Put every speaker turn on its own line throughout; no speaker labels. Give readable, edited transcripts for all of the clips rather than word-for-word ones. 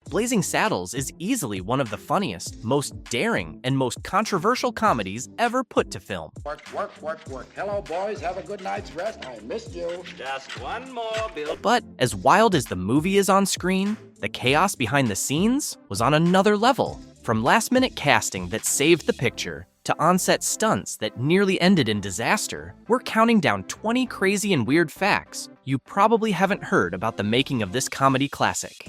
Blazing Saddles is easily one of the funniest, most daring, and most controversial comedies ever put to film.
Work. Hello, boys. Have a good night's rest. I missed you.
Just one more, Bill.
But as wild as the movie is on screen, the chaos behind the scenes was on another level. From last-minute casting that saved the picture, to on-set stunts that nearly ended in disaster, we're counting down 20 crazy and weird facts you probably haven't heard about the making of this comedy classic.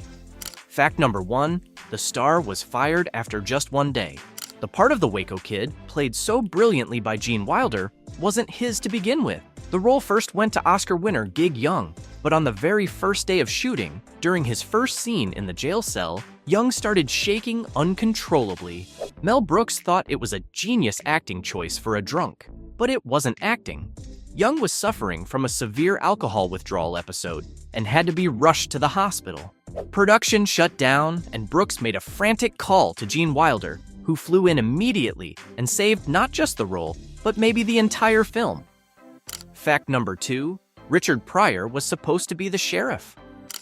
Fact number 1, the star was fired after just one day. The part of the Waco Kid, played so brilliantly by Gene Wilder, wasn't his to begin with. The role first went to Oscar winner Gig Young, but on the very first day of shooting, during his first scene in the jail cell, Young started shaking uncontrollably. Mel Brooks thought it was a genius acting choice for a drunk, but it wasn't acting. Young was suffering from a severe alcohol withdrawal episode and had to be rushed to the hospital. Production shut down, and Brooks made a frantic call to Gene Wilder, who flew in immediately and saved not just the role, but maybe the entire film. Fact number 2, Richard Pryor was supposed to be the sheriff.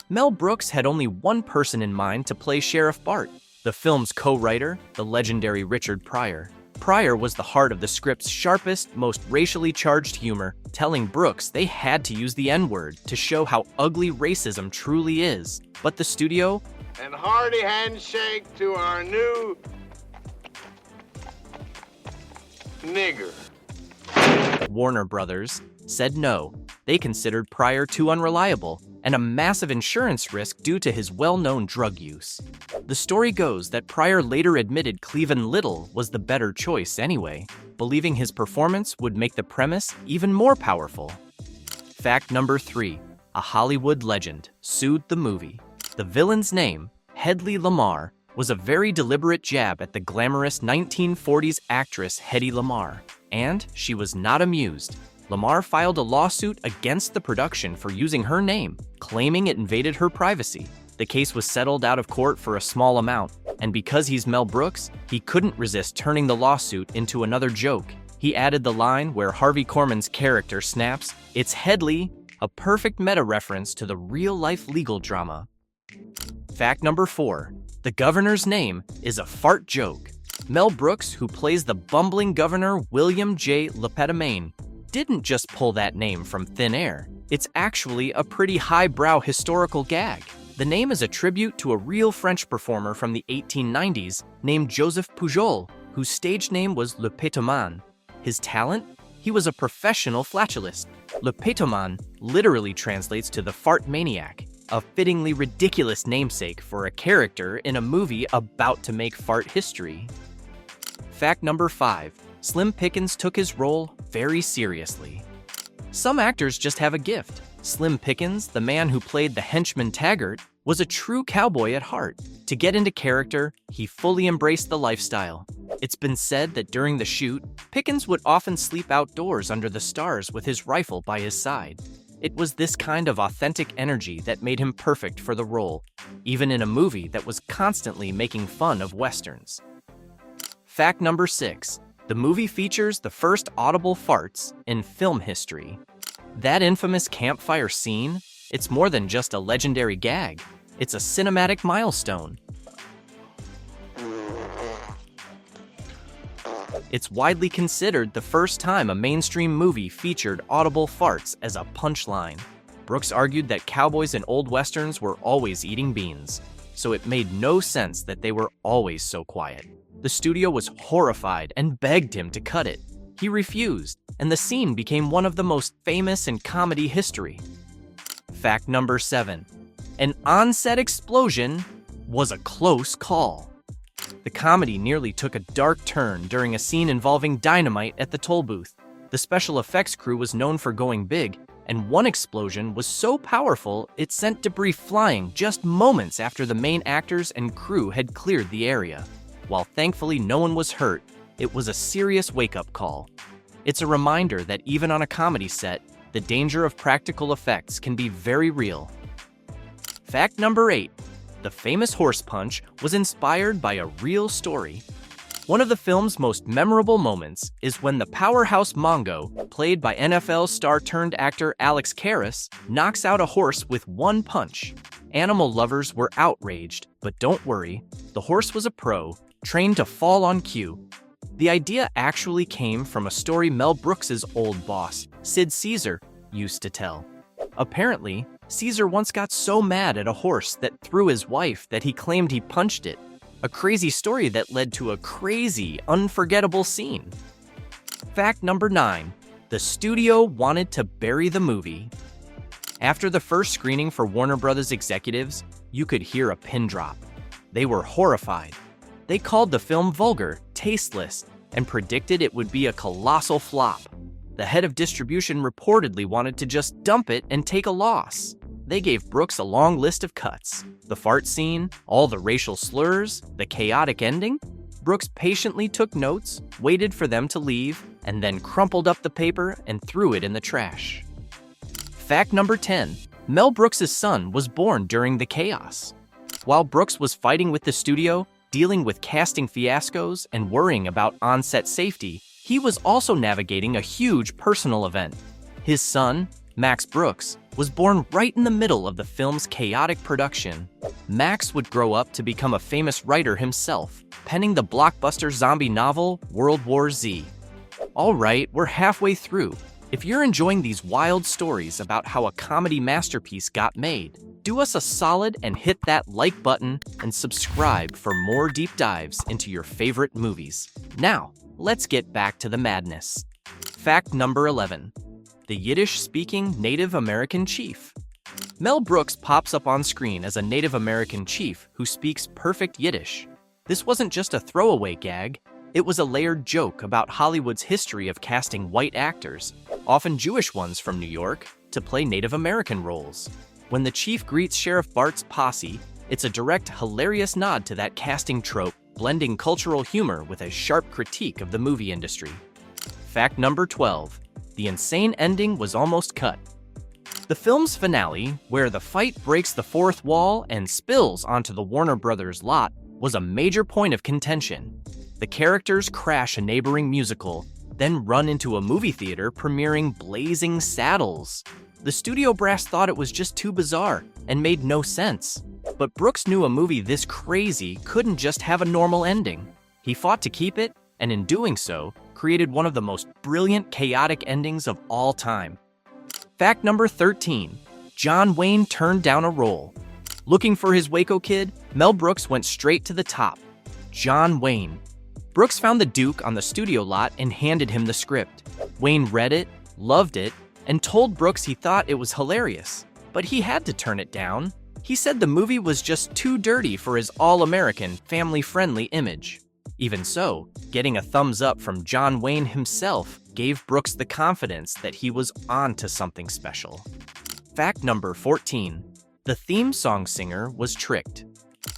Mel Brooks had only one person in mind to play Sheriff Bart, the film's co-writer, the legendary Richard Pryor. Pryor was the heart of the script's sharpest, most racially charged humor, telling Brooks they had to use the N-word to show how ugly racism truly is. But the studio...
And hearty handshake to our new... nigger.
Warner Brothers said no. They considered Pryor too unreliable and a massive insurance risk due to his well-known drug use. The story goes that Pryor later admitted Cleavon Little was the better choice anyway, believing his performance would make the premise even more powerful. Fact number 3, a Hollywood legend sued the movie. The villain's name, Hedley Lamar, was a very deliberate jab at the glamorous 1940s actress Hedy Lamarr, and she was not amused. Lamar filed a lawsuit against the production for using her name, claiming it invaded her privacy. The case was settled out of court for a small amount, and because he's Mel Brooks, he couldn't resist turning the lawsuit into another joke. He added the line where Harvey Korman's character snaps, "It's Hedley," a perfect meta-reference to the real-life legal drama. Fact number 4, the governor's name is a fart joke. Mel Brooks, who plays the bumbling governor William J. Lepetamain, didn't just pull that name from thin air. It's actually a pretty highbrow historical gag. The name is a tribute to a real French performer from the 1890s named Joseph Pujol, whose stage name was Le Pétoman. His talent? He was a professional flatulist. Le Pétoman literally translates to the fart maniac, a fittingly ridiculous namesake for a character in a movie about to make fart history. Fact number 5, Slim Pickens took his role very seriously. Some actors just have a gift. Slim Pickens, the man who played the henchman Taggart, was a true cowboy at heart. To get into character, he fully embraced the lifestyle. It's been said that during the shoot, Pickens would often sleep outdoors under the stars with his rifle by his side. It was this kind of authentic energy that made him perfect for the role, even in a movie that was constantly making fun of westerns. Fact number 6, the movie features the first audible farts in film history. That infamous campfire scene, it's more than just a legendary gag. It's a cinematic milestone. It's widely considered the first time a mainstream movie featured audible farts as a punchline. Brooks argued that cowboys in old westerns were always eating beans, so it made no sense that they were always so quiet. The studio was horrified and begged him to cut it. He refused, and the scene became one of the most famous in comedy history. Fact number 7, an on-set explosion was a close call. The comedy nearly took a dark turn during a scene involving dynamite at the toll booth. The special effects crew was known for going big, and one explosion was so powerful it sent debris flying just moments after the main actors and crew had cleared the area. While thankfully no one was hurt, it was a serious wake-up call. It's a reminder that even on a comedy set, the danger of practical effects can be very real. Fact number 8, the famous horse punch was inspired by a real story. One of the film's most memorable moments is when the powerhouse Mongo, played by NFL star-turned-actor Alex Karras, knocks out a horse with one punch. Animal lovers were outraged, but don't worry, the horse was a pro, trained to fall on cue. The idea actually came from a story Mel Brooks's old boss, Sid Caesar, used to tell. Apparently, Caesar once got so mad at a horse that threw his wife that he claimed he punched it. A crazy story that led to a crazy, unforgettable scene. Fact number 9. The studio wanted to bury the movie. After the first screening for Warner Brothers executives, you could hear a pin drop. They were horrified. They called the film vulgar, tasteless, and predicted it would be a colossal flop. The head of distribution reportedly wanted to just dump it and take a loss. They gave Brooks a long list of cuts. The fart scene, all the racial slurs, the chaotic ending. Brooks patiently took notes, waited for them to leave, and then crumpled up the paper and threw it in the trash. Fact number 10. Mel Brooks' son was born during the chaos. While Brooks was fighting with the studio, dealing with casting fiascos, and worrying about on-set safety, he was also navigating a huge personal event. His son, Max Brooks, was born right in the middle of the film's chaotic production. Max would grow up to become a famous writer himself, penning the blockbuster zombie novel World War Z. All right, we're halfway through. If you're enjoying these wild stories about how a comedy masterpiece got made, do us a solid and hit that like button and subscribe for more deep dives into your favorite movies. Now, let's get back to the madness. Fact number 11. The Yiddish-speaking Native American chief. Mel Brooks pops up on screen as a Native American chief who speaks perfect Yiddish. This wasn't just a throwaway gag. It was a layered joke about Hollywood's history of casting white actors, often Jewish ones from New York, to play Native American roles. When the chief greets Sheriff Bart's posse, it's a direct, hilarious nod to that casting trope, blending cultural humor with a sharp critique of the movie industry. Fact number 12. The insane ending was almost cut. The film's finale, where the fight breaks the fourth wall and spills onto the Warner Brothers lot, was a major point of contention. The characters crash a neighboring musical, then run into a movie theater premiering Blazing Saddles. The studio brass thought it was just too bizarre and made no sense. But Brooks knew a movie this crazy couldn't just have a normal ending. He fought to keep it, and in doing so, created one of the most brilliant, chaotic endings of all time. Fact number 13. John Wayne turned down a role. Looking for his Waco Kid, Mel Brooks went straight to the top. John Wayne. Brooks found the Duke on the studio lot and handed him the script. Wayne read it, loved it, and told Brooks he thought it was hilarious. But he had to turn it down. He said the movie was just too dirty for his all-American, family-friendly image. Even so, getting a thumbs up from John Wayne himself gave Brooks the confidence that he was onto something special. Fact number 14. The theme song singer was tricked.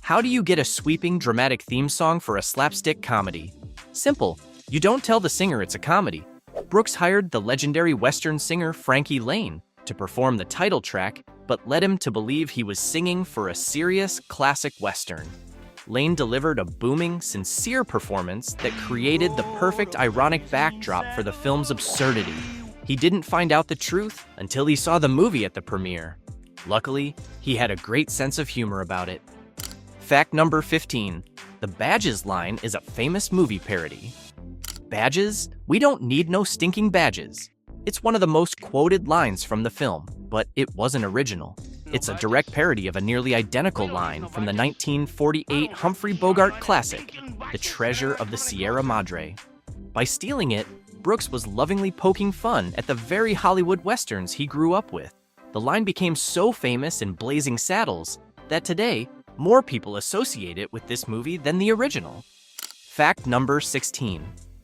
How do you get a sweeping, dramatic theme song for a slapstick comedy? Simple. You don't tell the singer it's a comedy. Brooks hired the legendary Western singer Frankie Lane to perform the title track, but led him to believe he was singing for a serious, classic Western. Lane delivered a booming, sincere performance that created the perfect ironic backdrop for the film's absurdity. He didn't find out the truth until he saw the movie at the premiere. Luckily, he had a great sense of humor about it. Fact number 15. The Badges line is a famous movie parody. Badges? We don't need no stinking badges. It's one of the most quoted lines from the film, but it wasn't original. It's a direct parody of a nearly identical line from the 1948 Humphrey Bogart classic, The Treasure of the Sierra Madre. By stealing it, Brooks was lovingly poking fun at the very Hollywood westerns he grew up with. The line became so famous in Blazing Saddles that today, more people associate it with this movie than the original. Fact number 16.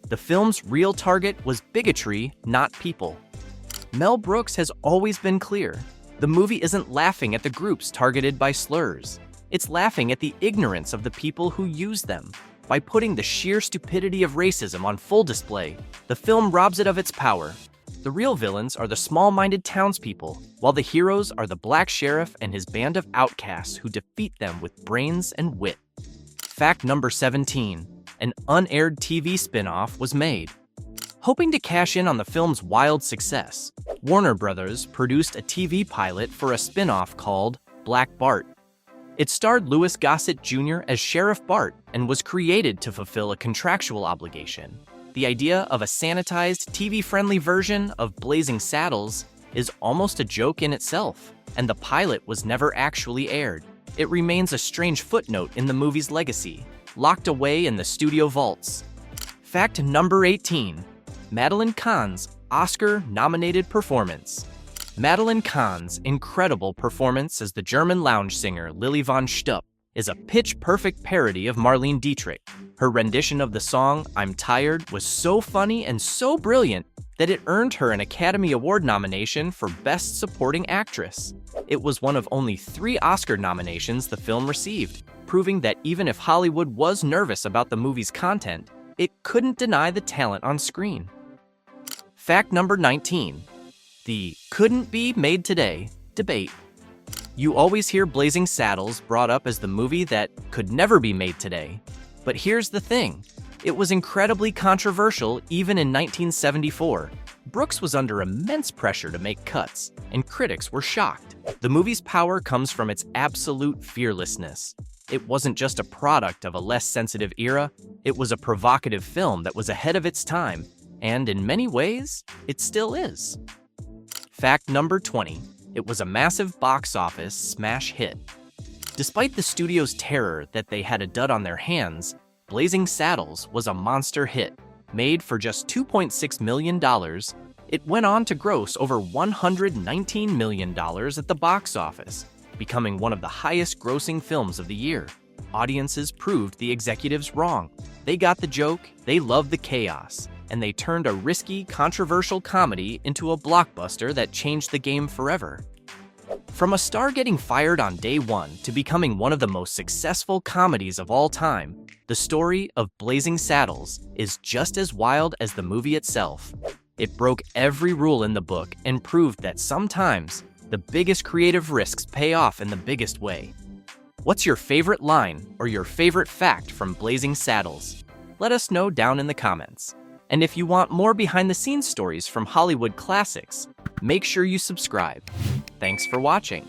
The film's real target was bigotry, not people. Mel Brooks has always been clear. The movie isn't laughing at the groups targeted by slurs. It's laughing at the ignorance of the people who use them. By putting the sheer stupidity of racism on full display, the film robs it of its power. The real villains are the small-minded townspeople, while the heroes are the black sheriff and his band of outcasts who defeat them with brains and wit. Fact number 17. An unaired TV spin-off was made. Hoping to cash in on the film's wild success, Warner Brothers produced a TV pilot for a spin-off called Black Bart. It starred Louis Gossett Jr. as Sheriff Bart and was created to fulfill a contractual obligation. The idea of a sanitized, TV-friendly version of Blazing Saddles is almost a joke in itself, and the pilot was never actually aired. It remains a strange footnote in the movie's legacy, locked away in the studio vaults. Fact number 18. Madeline Kahn's Oscar-nominated performance. Madeline Kahn's incredible performance as the German lounge singer Lily von Stupp is a pitch-perfect parody of Marlene Dietrich. Her rendition of the song I'm Tired was so funny and so brilliant that it earned her an Academy Award nomination for Best Supporting Actress. It was one of only 3 Oscar nominations the film received, proving that even if Hollywood was nervous about the movie's content, it couldn't deny the talent on screen. Fact number 19. The couldn't be made today debate. You always hear Blazing Saddles brought up as the movie that could never be made today. But here's the thing. It was incredibly controversial even in 1974. Brooks was under immense pressure to make cuts, and critics were shocked. The movie's power comes from its absolute fearlessness. It wasn't just a product of a less sensitive era, it was a provocative film that was ahead of its time, and in many ways, it still is. Fact number 20. It was a massive box office smash hit. Despite the studio's terror that they had a dud on their hands, Blazing Saddles was a monster hit. Made for just $2.6 million, it went on to gross over $119 million at the box office, becoming one of the highest-grossing films of the year. Audiences proved the executives wrong. They got the joke, they loved the chaos, and they turned a risky, controversial comedy into a blockbuster that changed the game forever. From a star getting fired on day one to becoming one of the most successful comedies of all time, the story of Blazing Saddles is just as wild as the movie itself. It broke every rule in the book and proved that sometimes the biggest creative risks pay off in the biggest way. What's your favorite line or your favorite fact from Blazing Saddles? Let us know down in the comments. And if you want more behind-the-scenes stories from Hollywood classics, make sure you subscribe. Thanks for watching.